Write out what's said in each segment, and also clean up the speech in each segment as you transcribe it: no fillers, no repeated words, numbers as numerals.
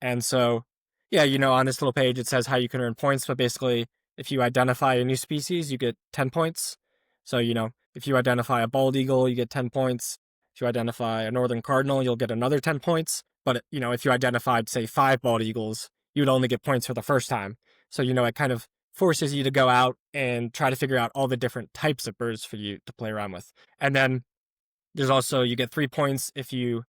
And so, yeah, on this little page, it says how you can earn points, but basically, if you identify a new species, you get 10 points. So, if you identify a bald eagle, you get 10 points. If you identify a northern cardinal, you'll get another 10 points. But, if you identified, say, 5 bald eagles, you'd only get points for the first time. So, it kind of forces you to go out and try to figure out all the different types of birds for you to play around with. And then there's also, you get 3 points if you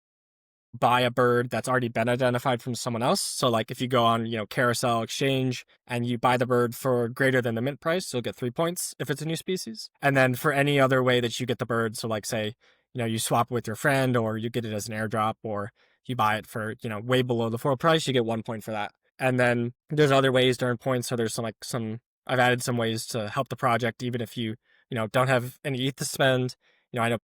buy a bird that's already been identified from someone else. So like if you go on, carousel exchange and you buy the bird for greater than the mint price, you'll get 3 points if it's a new species. And then for any other way that you get the bird, so like say, you swap it with your friend, or you get it as an airdrop, or you buy it for, way below the floor price, you get 1 point for that. And then there's other ways to earn points. So there's I've added some ways to help the project, even if you, don't have any ETH to spend. I know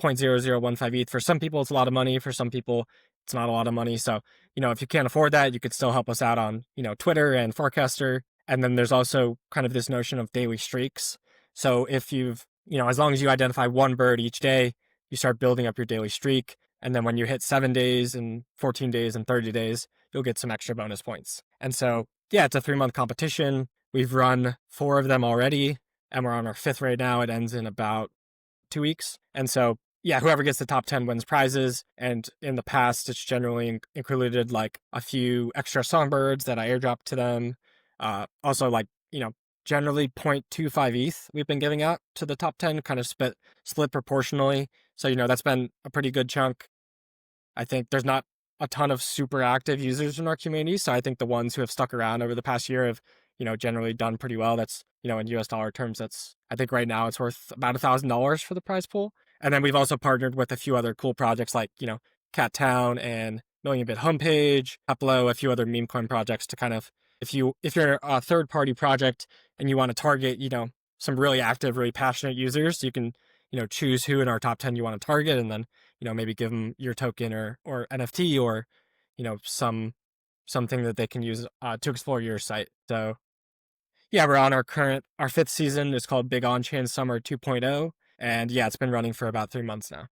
0.0015 ETH. For some people, it's a lot of money. For some people, it's not a lot of money. So, if you can't afford that, you could still help us out on, Twitter and Forecaster. And then there's also kind of this notion of daily streaks. So if you've, as long as you identify one bird each day, you start building up your daily streak. And then when you hit 7 days and 14 days and 30 days, you'll get some extra bonus points. And so, yeah, it's a 3-month competition. We've run 4 of them already, and we're on our 5th right now. It ends in about 2 weeks. And so, yeah, whoever gets the top 10 wins prizes. And in the past, it's generally included like a few extra songbirds that I airdrop to them. Also, like, generally 0.25 ETH we've been giving out to the top 10, kind of split proportionally. So, that's been a pretty good chunk. I think there's not a ton of super active users in our community. So I think the ones who have stuck around over the past year have, generally done pretty well. That's, in US dollar terms, I think right now it's worth about $1,000 for the prize pool. And then we've also partnered with a few other cool projects like, Cat Town and Million Bit Homepage, Upload, a few other meme coin projects to kind of, if you're a third party project and you want to target, some really active, really passionate users, you can, choose who in our top 10 you want to target, and then, maybe give them your token or NFT or, something that they can use to explore your site. So yeah, we're on our 5th season. It's called Big On Chain Summer 2.0. And yeah, it's been running for about 3 months now.